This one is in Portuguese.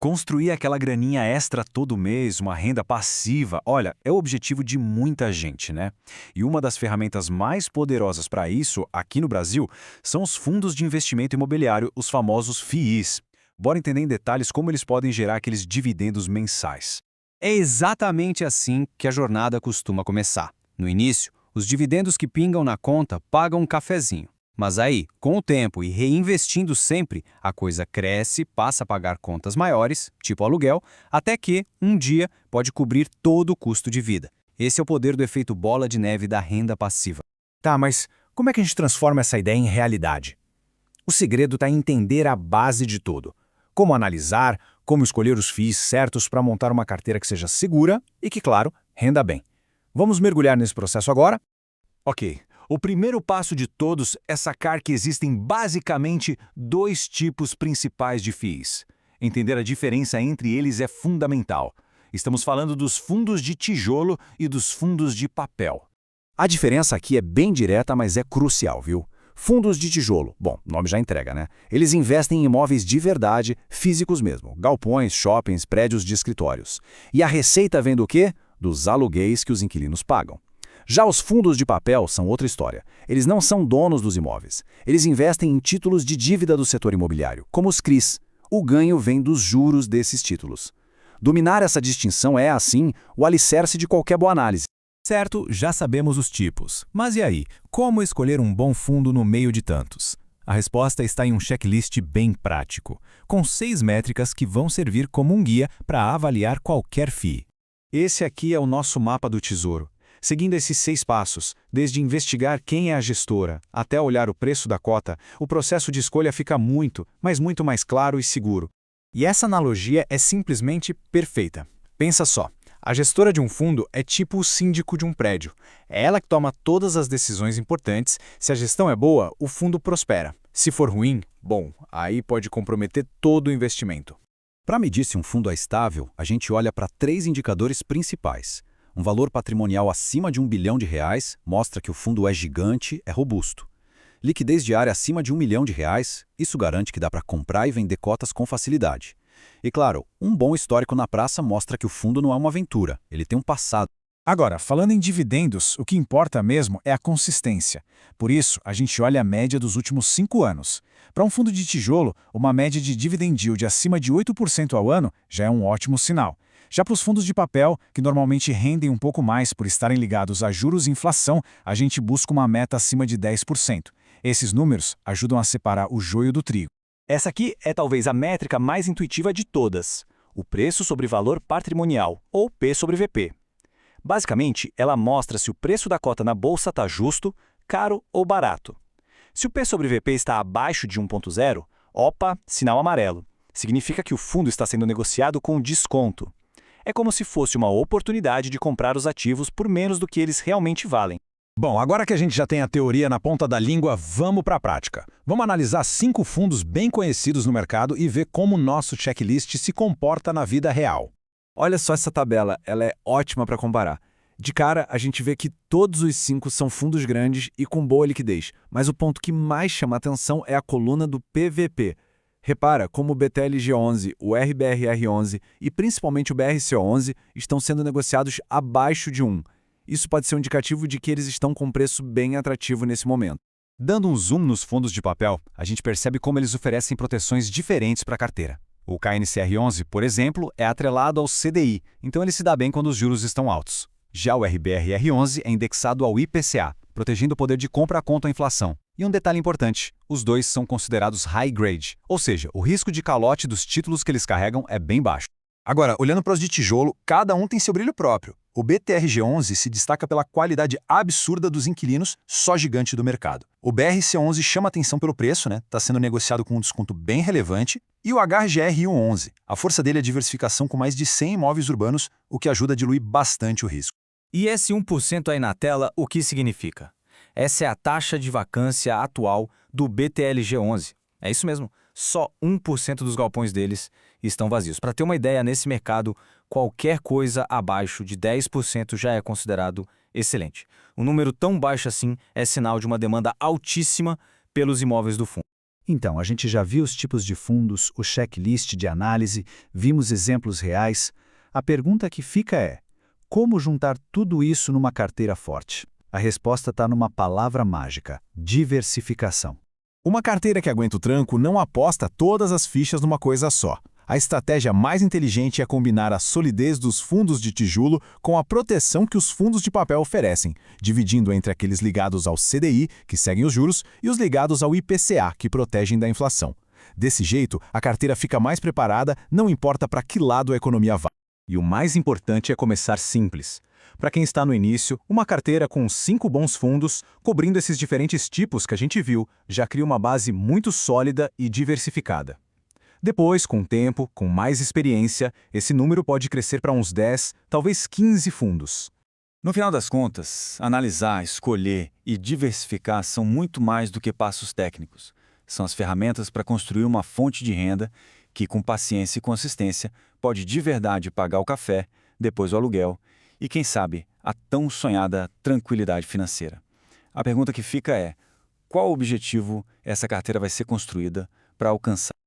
Construir aquela graninha extra todo mês, uma renda passiva, olha, é o objetivo de muita gente, né? E uma das ferramentas mais poderosas para isso, aqui no Brasil, são os fundos de investimento imobiliário, os famosos FIIs. Bora entender em detalhes como eles podem gerar aqueles dividendos mensais. É exatamente assim que a jornada costuma começar. No início, os dividendos que pingam na conta pagam um cafezinho. Mas aí, com o tempo e reinvestindo sempre, a coisa cresce, passa a pagar contas maiores, tipo aluguel, até que, um dia, pode cobrir todo o custo de vida. Esse é o poder do efeito bola de neve da renda passiva. Tá, mas como é que a gente transforma essa ideia em realidade? O segredo está em entender a base de tudo. Como analisar, como escolher os FIIs certos para montar uma carteira que seja segura e que, claro, renda bem. Vamos mergulhar nesse processo agora? Ok, o primeiro passo de todos é sacar que existem basicamente dois tipos principais de FIIs. Entender a diferença entre eles é fundamental. Estamos falando dos fundos de tijolo e dos fundos de papel. A diferença aqui é bem direta, mas é crucial, viu? Fundos de tijolo, bom, o nome já entrega, né? Eles investem em imóveis de verdade, físicos mesmo, galpões, shoppings, prédios de escritórios. E a receita vem do quê? Dos aluguéis que os inquilinos pagam. Já os fundos de papel são outra história. Eles não são donos dos imóveis. Eles investem em títulos de dívida do setor imobiliário, como os CRIs. O ganho vem dos juros desses títulos. Dominar essa distinção é, assim, o alicerce de qualquer boa análise. Certo, já sabemos os tipos. Mas e aí, como escolher um bom fundo no meio de tantos? A resposta está em um checklist bem prático, com 6 métricas que vão servir como um guia para avaliar qualquer FII. Esse aqui é o nosso mapa do tesouro. Seguindo esses 6 passos, desde investigar quem é a gestora até olhar o preço da cota, o processo de escolha fica muito, mas muito mais claro e seguro. E essa analogia é simplesmente perfeita. Pensa só, a gestora de um fundo é tipo o síndico de um prédio. É ela que toma todas as decisões importantes. Se a gestão é boa, o fundo prospera. Se for ruim, bom, aí pode comprometer todo o investimento. Para medir se um fundo é estável, a gente olha para 3 indicadores principais. Um valor patrimonial acima de R$ 1 bilhão mostra que o fundo é gigante, é robusto. Liquidez diária acima de R$ 1 milhão, isso garante que dá para comprar e vender cotas com facilidade. E claro, um bom histórico na praça mostra que o fundo não é uma aventura, ele tem um passado. Agora, falando em dividendos, o que importa mesmo é a consistência. Por isso, a gente olha a média dos últimos 5 anos. Para um fundo de tijolo, uma média de dividend yield acima de 8% ao ano já é um ótimo sinal. Já para os fundos de papel, que normalmente rendem um pouco mais por estarem ligados a juros e inflação, a gente busca uma meta acima de 10%. Esses números ajudam a separar o joio do trigo. Essa aqui é talvez a métrica mais intuitiva de todas, o preço sobre valor patrimonial, ou P sobre VP. Basicamente, ela mostra se o preço da cota na bolsa está justo, caro ou barato. Se o P sobre VP está abaixo de 1,0, opa, sinal amarelo. Significa que o fundo está sendo negociado com desconto. É como se fosse uma oportunidade de comprar os ativos por menos do que eles realmente valem. Bom, agora que a gente já tem a teoria na ponta da língua, vamos para a prática. Vamos analisar 5 fundos bem conhecidos no mercado e ver como o nosso checklist se comporta na vida real. Olha só essa tabela, ela é ótima para comparar. De cara, a gente vê que todos os 5 são fundos grandes e com boa liquidez, mas o ponto que mais chama a atenção é a coluna do PVP. Repara como o BTLG11, o RBRR11 e principalmente o BRCO11 estão sendo negociados abaixo de 1. Isso pode ser um indicativo de que eles estão com preço bem atrativo nesse momento. Dando um zoom nos fundos de papel, a gente percebe como eles oferecem proteções diferentes para a carteira. O KNCR11, por exemplo, é atrelado ao CDI, então ele se dá bem quando os juros estão altos. Já o RBRR11 é indexado ao IPCA, protegendo o poder de compra contra a inflação. E um detalhe importante, os dois são considerados high grade, ou seja, o risco de calote dos títulos que eles carregam é bem baixo. Agora, olhando para os de tijolo, cada um tem seu brilho próprio. O BTRG11 se destaca pela qualidade absurda dos inquilinos, só gigante do mercado. O BRC11 chama atenção pelo preço, está sendo negociado com um desconto bem relevante. E o HGRU11, a força dele é a diversificação com mais de 100 imóveis urbanos, o que ajuda a diluir bastante o risco. E esse 1% aí na tela, o que significa? Essa é a taxa de vacância atual do BTLG11. É isso mesmo, só 1% dos galpões deles estão vazios. Para ter uma ideia, nesse mercado, qualquer coisa abaixo de 10% já é considerado excelente. Um número tão baixo assim é sinal de uma demanda altíssima pelos imóveis do fundo. Então, a gente já viu os tipos de fundos, o checklist de análise, vimos exemplos reais. A pergunta que fica é: como juntar tudo isso numa carteira forte? A resposta está numa palavra mágica: diversificação. Uma carteira que aguenta o tranco não aposta todas as fichas numa coisa só. A estratégia mais inteligente é combinar a solidez dos fundos de tijolo com a proteção que os fundos de papel oferecem, dividindo entre aqueles ligados ao CDI, que seguem os juros, e os ligados ao IPCA, que protegem da inflação. Desse jeito, a carteira fica mais preparada, não importa para que lado a economia vá. E o mais importante é começar simples. Para quem está no início, uma carteira com 5 bons fundos, cobrindo esses diferentes tipos que a gente viu, já cria uma base muito sólida e diversificada. Depois, com o tempo, com mais experiência, esse número pode crescer para uns 10, talvez 15 fundos. No final das contas, analisar, escolher e diversificar são muito mais do que passos técnicos. São as ferramentas para construir uma fonte de renda que, com paciência e consistência, pode de verdade pagar o café, depois o aluguel e, quem sabe, a tão sonhada tranquilidade financeira. A pergunta que fica é: qual objetivo essa carteira vai ser construída para alcançar?